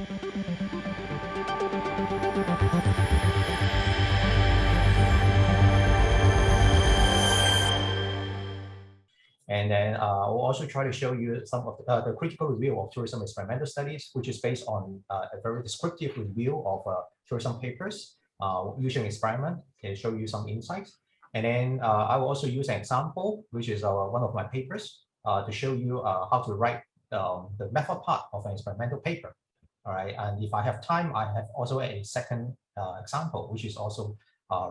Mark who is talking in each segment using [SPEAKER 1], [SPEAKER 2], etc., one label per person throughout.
[SPEAKER 1] And then we'll also try to show you some of the critical review of tourism experimental studies, which is based on a very descriptive review of tourism papers using experiment. Okay, show you some insights. And then I will also use an example, which is one of my papers, to show you how to write the method part of an experimental paper. All right, and if I have time, I have also a second example, which is also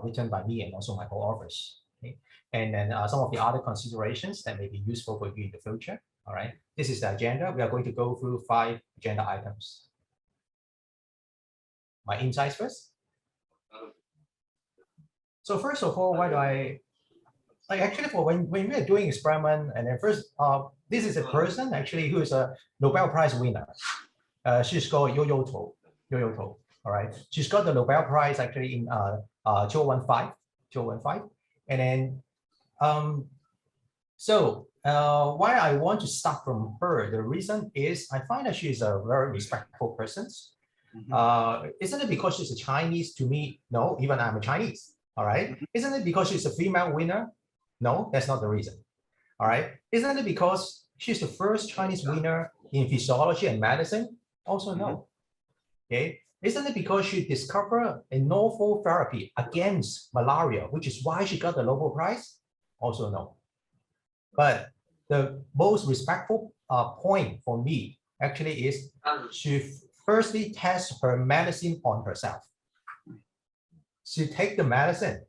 [SPEAKER 1] written by me and also my co-authors. Okay? And then some of the other considerations that may be useful for you in the future. All right, this is the agenda. We are going to go through 5 agenda items. My insights first. So first of all, why do I actually for when we are doing experiment, and then first this is a person actually who is a Nobel Prize winner. She's called Yo-Yo To. All right, she's got the Nobel Prize actually in 2015, and then why I want to start from her, the reason is I find that she's a very respectful person. Isn't it because she's a Chinese to me? No, even I'm a Chinese. All right. Isn't it because she's a female winner? No, that's not the reason. All right. Isn't it because she's the first Chinese winner in physiology and medicine? Also no. Okay. Isn't it because she discovered a novel therapy against malaria, which is why she got the Nobel Prize? Also no. But the most respectful point for me actually is she firstly tests her medicine on herself. She take the medicine,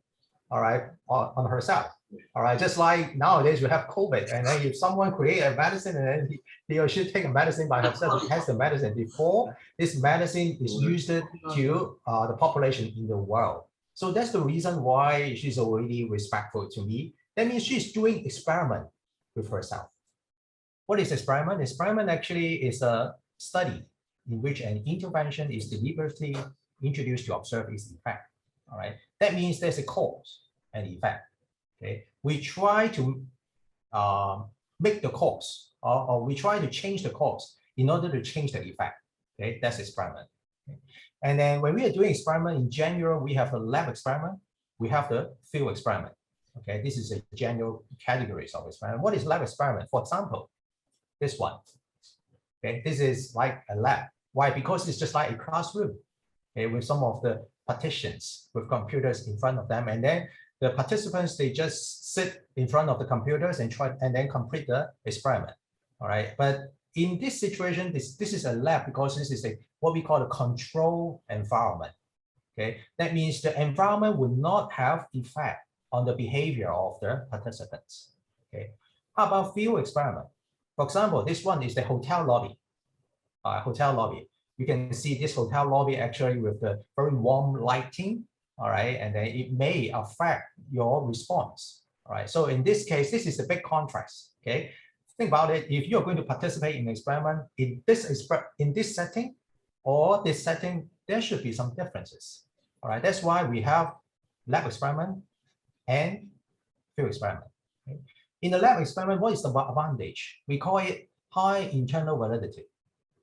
[SPEAKER 1] all right, on herself. All right, just like nowadays we have COVID, and then if someone create a medicine and then he or she take a medicine by herself, to test the medicine before this medicine is used to the population in the world. So that's the reason why she's already respectful to me. That means she's doing experiment with herself. What is experiment? Experiment actually is a study in which an intervention is deliberately introduced to observe its effect. All right, that means there's a cause and effect. Okay, we try to make the cause, or we try to change the cause in order to change the effect. Okay, that's experiment. Okay. And then when we are doing experiment in general, we have the lab experiment, we have the field experiment. Okay, this is a general categories of experiment. What is lab experiment? For example, this one. Okay, this is like a lab. Why? Because it's just like a classroom. Okay, with some of the partitions with computers in front of them, and then the participants, they just sit in front of the computers and try and then complete the experiment. All right, but in this situation, this is a lab because this is what we call a control environment. Okay, that means the environment will not have effect on the behavior of the participants. Okay, how about field experiment? For example, this one is the hotel lobby. You can see this hotel lobby actually with the very warm lighting, all right, and then it may affect your response, all right. So in this case, this is a big contrast, okay. Think about it. If you're going to participate in an experiment in this setting or this setting, there should be some differences, all right. That's why we have lab experiment and field experiment. Okay? In the lab experiment, what is the advantage? We call it high internal validity,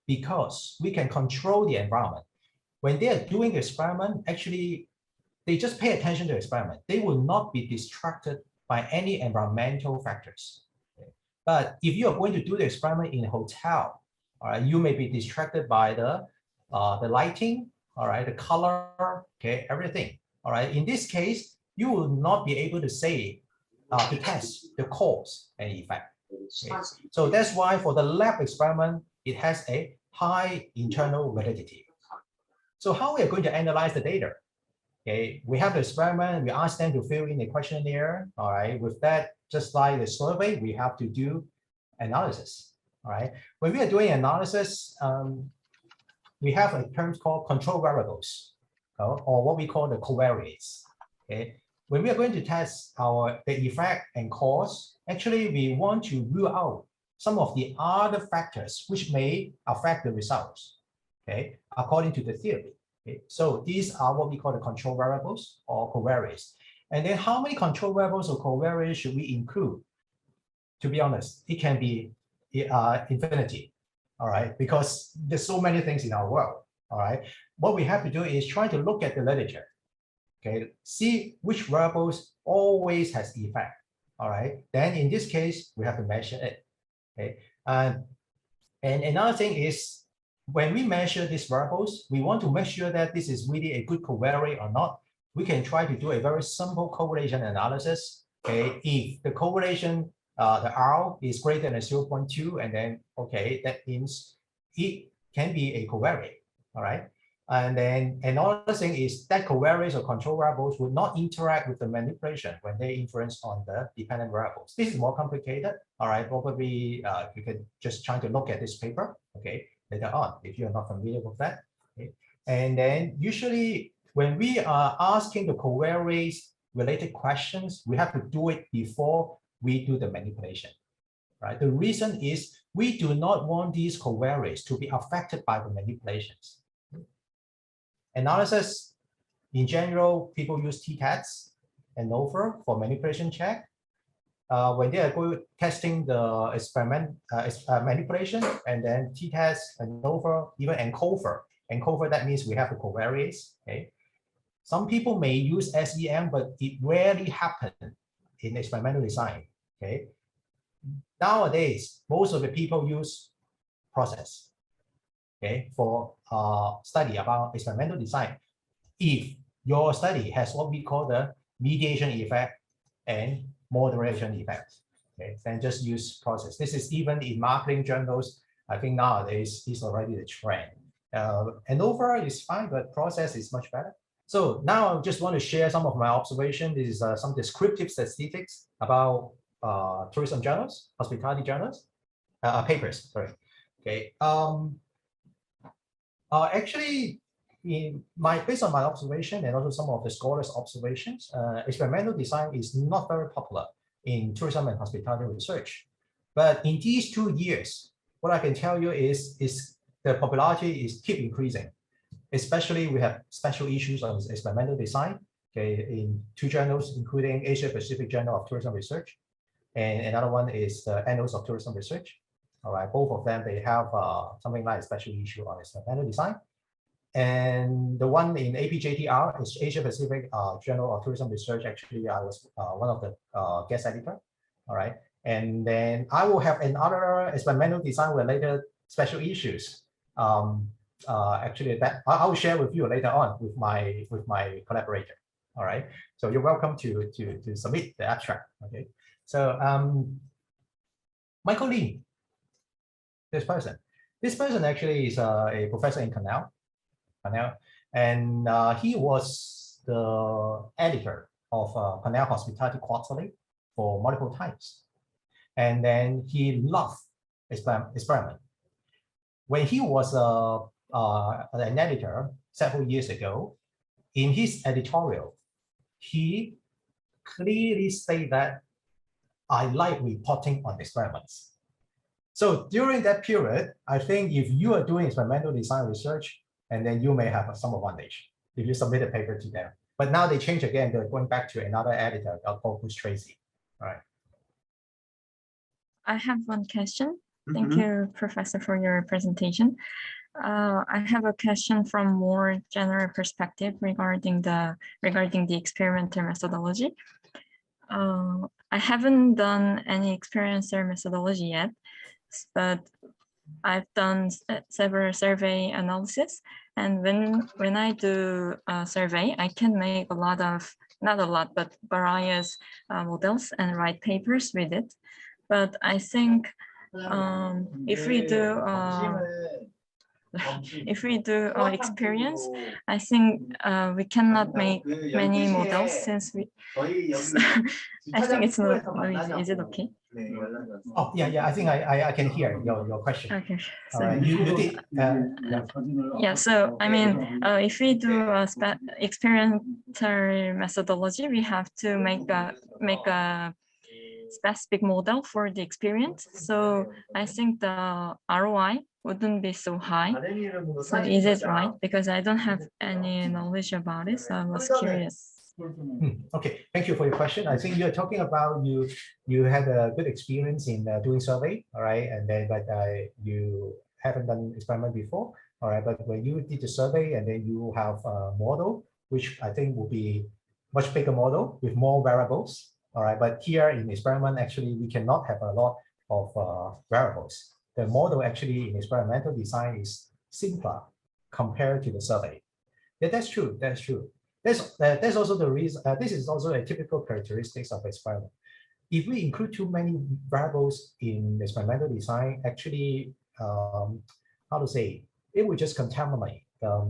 [SPEAKER 1] because we can control the environment. When they are doing the experiment, actually, they just pay attention to the experiment. They will not be distracted by any environmental factors. Okay? But if you are going to do the experiment in a hotel, all right, you may be distracted by the lighting, all right, the color, okay, everything. All right. In this case, you will not be able to say to test the cause and effect. Okay? So that's why for the lab experiment, it has a high internal validity. So how we are going to analyze the data? Okay, we have the experiment, we ask them to fill in a questionnaire. All right, with that, just like the survey, we have to do analysis. All right, when we are doing analysis, we have a term called control variables, or what we call the covariates. Okay, when we are going to test the effect and cause, actually we want to rule out some of the other factors which may affect the results, okay, according to the theory. Okay? So these are what we call the control variables or covariates. And then how many control variables or covariates should we include? To be honest, it can be infinity, all right, because there's so many things in our world. all right, what we have to do is try to look at the literature, okay, see which variables always has effect, all right. Then in this case, we have to measure it, okay. And another thing is, when we measure these variables, we want to make sure that this is really a good covariate or not. We can try to do a very simple correlation analysis, okay. If the correlation, the R is greater than 0.2, and then, okay, that means it can be a covariate, all right. And then another thing is that covariates or control variables will not interact with the manipulation when they influence on the dependent variables. This is more complicated, all right. Probably you can just try to look at this paper, okay, later on if you're not familiar with that. Okay. And then usually when we are asking the covariates related questions, we have to do it before we do the manipulation, right? The reason is we do not want these covariates to be affected by the manipulations. Analysis, in general, people use t-cats and ANOVA for manipulation check. When they are testing the experiment manipulation, and then t-cats, ANOVA, even ANCOVA. ANCOVA, that means we have the covariates. Okay. Some people may use SEM, but it rarely happens in experimental design. Okay. Nowadays, most of the people use process, okay, for study about experimental design. If your study has what we call the mediation effect and moderation effect, okay, then just use process. This is even in marketing journals. I think nowadays is already the trend. ANOVA is fine, but process is much better. So now I just want to share some of my observation. This is some descriptive statistics about tourism journals, hospitality journals, papers, sorry. Okay. Actually, based on my observation and also some of the scholars' observations, experimental design is not very popular in tourism and hospitality research. But in these 2 years, what I can tell you is the popularity is keep increasing. Especially we have special issues on experimental design, okay, in 2 journals, including Asia Pacific Journal of Tourism Research, and another one is the Annals of Tourism Research. All right, both of them, they have something like a special issue on experimental design. And the one in APJTR is Asia Pacific Journal of Tourism Research. Actually, I was one of the guest editor. All right, and then I will have another experimental design related special issues. Actually, that I will share with you later on with my collaborator. All right, so you're welcome to submit the abstract. Okay, so Michael Lee, this person actually is a professor in Cornell, and he was the editor of Cornell Hospitality Quarterly for multiple times, and then he loved experiment. When he was an editor several years ago, in his editorial, he clearly stated that I like reporting on experiments. So during that period, I think if you are doing experimental design research, and then you may have some advantage if you submit a paper to them. But now they change again, they're going back to another editor called Bruce Tracy. All right.
[SPEAKER 2] I have one question. Thank you, Professor, for your presentation. I have a question from more general perspective regarding the experimental methodology. I haven't done any experiencer methodology yet, but I've done several survey analysis, and when I do a survey, I can make a lot of, not a lot, but various models and write papers with it. But I think if we do experience, I think we cannot make many models since we. I think it's not noisy. Is it okay?
[SPEAKER 1] Oh yeah. I think I can hear your question.
[SPEAKER 2] Okay. So
[SPEAKER 1] you did.
[SPEAKER 2] Yeah. So I mean, if we do a experimental methodology, we have to make a specific model for the experience. So I think the ROI wouldn't be so high. So is it right? Because I don't have any knowledge about it, so I was curious.
[SPEAKER 1] Okay, thank you for your question. I think you're talking about you had a good experience in doing survey, all right, and then but you haven't done experiment before. All right, but when you did the survey and then you have a model, which I think will be much bigger model with more variables. All right, but here in experiment, actually, we cannot have a lot of variables. The model actually in experimental design is simpler compared to the survey. Yeah, that's true. That's true. That's also the reason. This is also a typical characteristics of experiment. If we include too many variables in experimental design, actually, how to say, it will just contaminate our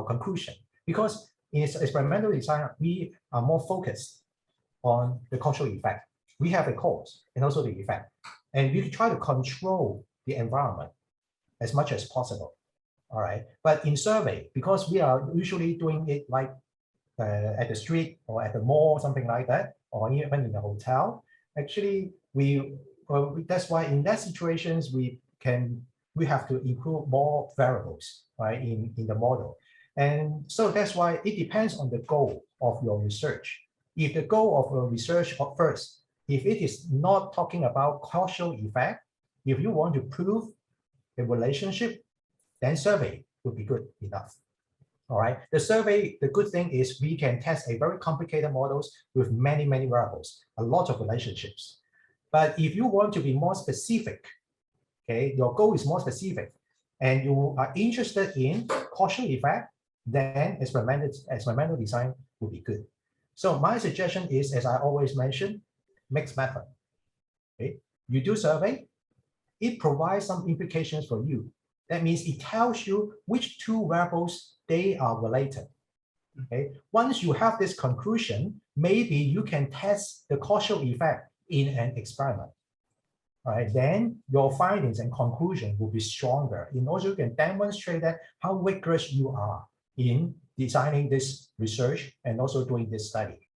[SPEAKER 1] conclusion. Because in experimental design, we are more focused on the causal effect. We have a cause and also the effect, and we try to control the environment as much as possible. All right, but in survey, because we are usually doing it like at the street or at the mall, something like that, or even in the hotel, actually that's why in that situations we have to include more variables, right, in the model. And so that's why it depends on the goal of your research. If the goal of your research first, if it is not talking about causal effect, if you want to prove the relationship, then survey would be good enough. All right. The survey, the good thing is we can test a very complicated models with many, many variables, a lot of relationships. But if you want to be more specific, okay, your goal is more specific, and you are interested in causal effect, then experimental design will be good. So my suggestion is, as I always mention, mixed method. Okay, you do survey, it provides some implications for you. That means it tells you which two variables they are related. Okay, once you have this conclusion, maybe you can test the causal effect in an experiment. All right, then your findings and conclusion will be stronger. And also you can demonstrate that how rigorous you are in designing this research and also doing this study.